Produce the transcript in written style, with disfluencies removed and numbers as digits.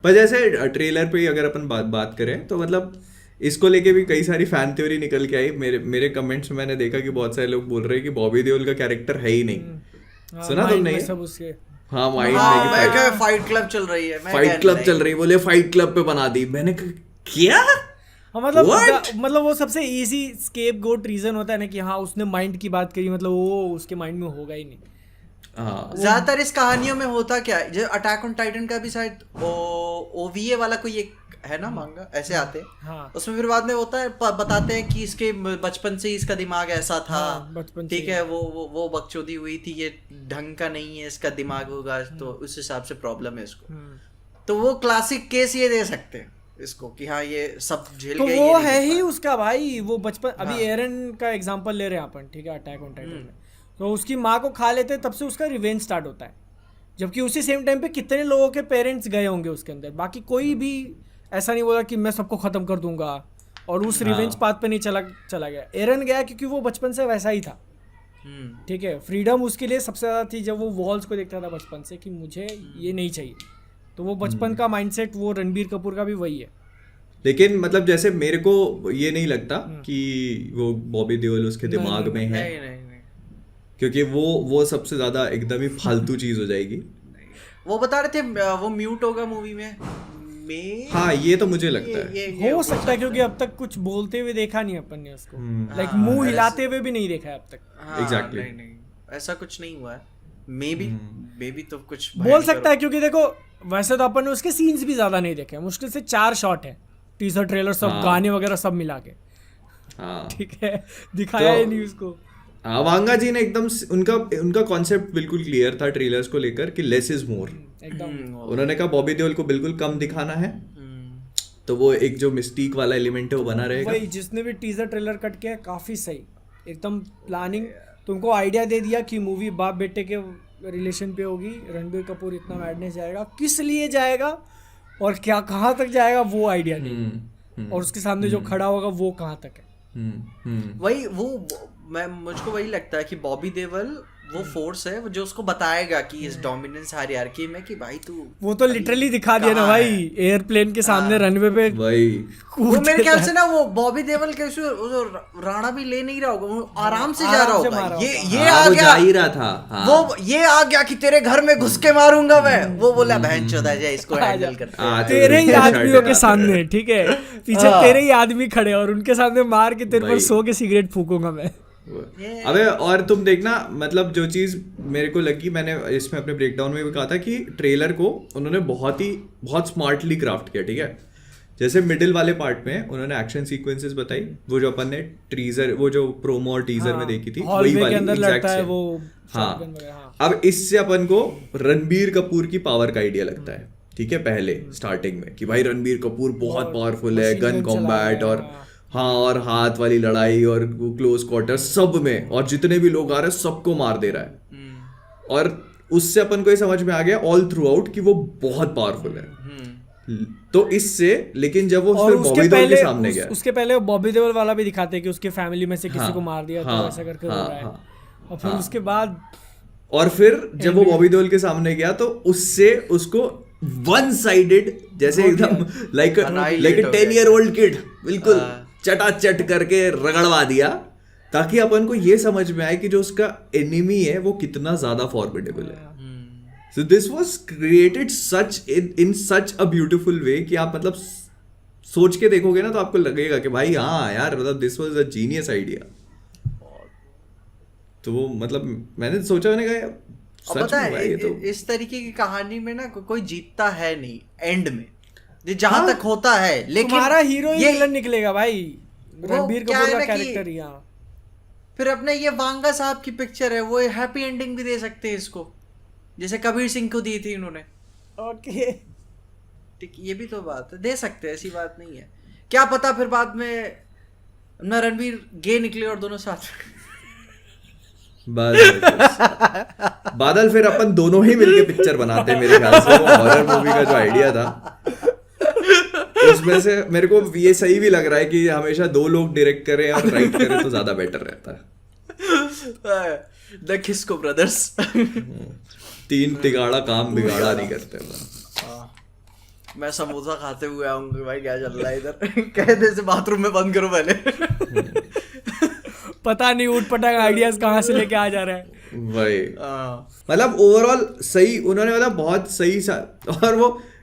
पर जैसे ट्रेलर पे अगर अपन बात करें तो मतलब इसको लेके भी कई सारी फैन थ्योरी निकल के आई। मेरे कमेंट्स में मैंने देखा कि बहुत सारे लोग बोल रहे हैं कि बॉबी देओल का कैरेक्टर है ही नहीं। सुना माइंड तुमने में ये? सब उसके। हाँ, माइंड में हाँ, कि मैं क्या फाइट क्लब चल रही है, मैं फाइट क्या क्लब नहीं। चल रही, बोले फाइट क्लब पे बना दी। मैंने कहा क्या? हाँ मतलब What? मतलब वो सबसे इजी स्केप गोट रीजन होता है ना कि हाँ उसने माइंड की बात करी, मतलब वो उसके माइंड में होगा ही नहीं। हाँ ज्यादातर इस कहानियों में होता क्या है, जो अटैक ऑन टाइटन का भी शायद ओवीए वाला कोई एक है ना मांगा, ऐसे आते हैं। हाँ उसमें फिर बाद में होता है, बताते हैं कि इसके बचपन से ही इसका दिमाग ऐसा था। हाँ, बचपन से ठीक ही। है, वो बकचोदी हुई थी, ये ढंग का नहीं है इसका दिमाग होगा, तो उस हिसाब से प्रॉब्लम है इसको। तो वो क्लासिक केस ये दे सकते हैं इसको कि हाँ ये सब झेल तो के वो ये नहीं है कर ही पाया। उसका भाई, वो बचपन। अभी हाँ। एरन का एग्जांपल ले रहे हैं अपन, ठीक है, अटैक ऑन टाइटन में। तो उसकी माँ को खा लेते हैं, तब से उसका रिवेंज स्टार्ट होता है। जबकि उसी सेम टाइम पे कितने लोगों के पेरेंट्स गए होंगे उसके अंदर, बाकी कोई भी ऐसा नहीं बोला कि मैं सबको खत्म कर दूंगा और उस रिवेंज पाथ पे नहीं चला गया। एरन गया क्योंकि वो बचपन से वैसा ही था। ठीक है, फ्रीडम उसके लिए सबसे ज़्यादा थी जब वो वॉल्स को देखता था बचपन से कि मुझे ये नहीं चाहिए। तो वो बचपन का माइंडसेट वो रणबीर कपूर का भी वही है। लेकिन मतलब जैसे मेरे को ये नहीं लगता कि वो बॉबी देओल उसके दिमाग में है, नहीं नहीं नहीं, क्योंकि वो सबसे ज्यादा एकदम ही फालतू चीज हो जाएगी। वो बता रहे थे वो म्यूट होगा मूवी में। हाँ, ये तो मुझे लगता है। ये हो सकता है क्योंकि अब तक कुछ बोलते हुए देखा नहीं अपन ने उसको, लाइक हाँ, मुंह हिलाते हुए भी नहीं देखा है अब तक। हाँ, Exactly. नहीं नहीं, ऐसा कुछ नहीं हुआ है। मे बी तो कुछ बोल सकता है क्योंकि देखो वैसे तो अपन ने उसके सीन्स भी ज्यादा नहीं देखे, मुश्किल से 4 शॉट है, टीजर ट्रेलर सब, हाँ। गाने वगैरह सब मिला के। हाँ, ठीक है, दिखाया तो- ही नहीं उसको। वांगा जी ने एकदम उनका कॉन्सेप्ट बिल्कुल क्लियर था ट्रेलर्स को लेकर कि लेस इज मोर। एकदम उन्होंने कहा बॉबी देओल को बिल्कुल कम दिखाना है, तो वो एक जो मिस्टीक वाला एलिमेंट है वो बना रहेगा। वही, जिसने भी टीजर ट्रेलर कट किया है काफी सही, एकदम प्लानिंग, तुमको आइडिया दे दिया कि मूवी बाप बेटे के रिलेशन पे होगी, रणबीर कपूर इतना मैडनेस जाएगा, किस लिए जाएगा और क्या कहाँ तक जाएगा वो आइडिया नहीं, और उसके सामने जो खड़ा होगा वो कहाँ तक है। वही मैं मुझको वही लगता है कि बॉबी देओल वो फोर्स है जो उसको बताएगा कि इस डोमिनेंस हायरार्की में कि भाई तू वो तो लिटरली दिखा दिया ना भाई, एयरप्लेन के सामने रनवे पे वही वो मेरे ख्याल से ना वो बॉबी देओल कैसे वो राणा भी ले नहीं रहा होगा, वो आराम से जा रहा आराम से होगा। मारा ये हाँ, आ वो गया, जा ही रहा था। हाँ। वो ये आ गया कि तेरे घर में घुस के मारूंगा मैं। वो बोला बहनचोद आजा इसको हैंडल करते हैं। तेरे ही आदमियों के सामने, ठीक है, पीछे तेरे ही आदमी खड़े और उनके सामने मार के तेरे पर सो के सिगरेट फूकूंगा मैं। अबे और तुम देखना, मतलब जो चीज मेरे को लगी, मैंने इसमें अपने ब्रेकडाउन में भी कहा था कि ट्रेलर को उन्होंने बहुत स्मार्टली क्राफ्ट किया। ठीक है, जैसे मिडिल वाले पार्ट में उन्होंने एक्शन सीक्वेंसेस बताई, वो जो अपन ने टीजर, वो जो प्रोमो और टीजर में देखी थी, वही वाली एग्जैक्ट सेम। हाँ, अब इससे अपन को रणबीर कपूर की पावर का आइडिया लगता है। ठीक है, पहले स्टार्टिंग में कि भाई रणबीर कपूर बहुत पावरफुल है, गन कॉम्बैट और हाँ, और हाथ वाली लड़ाई और क्लोज क्वार्टर सब में, और जितने भी लोग आ रहे हैं सबको मार दे रहा है। और उससे अपन को ये समझ में आ गया ऑल थ्रू आउट कि वो बहुत पावरफुल है। तो इससे, लेकिन जब वो फिर बॉबी देओल के सामने गया, उसके पहले बॉबी देओल वाला भी दिखाते हैं कि उसके फैमिली में से किसी को मार दिया, तो ऐसा करके हो रहा है। और फिर उसके बाद, और फिर जब वो बॉबी देओल के सामने गया तो उससे उसको वन साइडेड, जैसे एकदम लाइक 10 year old किड, बिल्कुल चटाचट करके रगड़वा दिया, ताकि अपन को ये समझ में आए कि जो उसका एनिमी है वो कितना ज्यादा फॉर्मिडेबल है। So this was created such in such a beautiful way कि आप मतलब सोच के देखोगे ना तो आपको लगेगा कि भाई हाँ यार, मतलब this was a genius idea. तो वो मतलब मैंने सोचा, मैंने कहा अब पता है इस तरीके की कहानी में ना कोई जीतता है नहीं एंड में, जहां तक होता है, लेकिन तुम्हारा हीरो ही विलन निकलेगा भाई, रणबीर क्या कपूर है का ना कैरेक्टर ही। हाँ, फिर अपने ये वांगा साहब की पिक्चर है, वो हैप्पी एंडिंग भी दे सकते हैं इसको, जैसे कबीर सिंह को दी थी इन्होंने। ओके, ठीक, ये भी तो बात है, दे सकते हैं, ऐसी बात नहीं है। क्या पता फिर बाद में अपना रणबीर गे निकले और दोनों साथ बादल फिर अपन दोनों ही मिलके पिक्चर बनाते हैं मेरे ख्याल से। वो हॉरर मूवी का जो आइडिया था उसमें से मेरे को ये सही भी लग रहा है कि हमेशा 2 लोग डायरेक्ट करें और राइट करें तो ज्यादा बेटर रहता है। द किस्को ब्रदर्स 3 तिगाड़ा काम बिगाड़ा नहीं करते। मैं समोसा खाते हुए आऊंगा भाई, क्या चल रहा है इधर। कह दे से बाथरूम में बंद करो पहले। पता नहीं ऊट पटांग आइडियाज कहाँ से लेके आ जा रहा है वही हाँ। मतलब ओवरऑल सही उन्होंने मतलब बहुत सही सा। और वो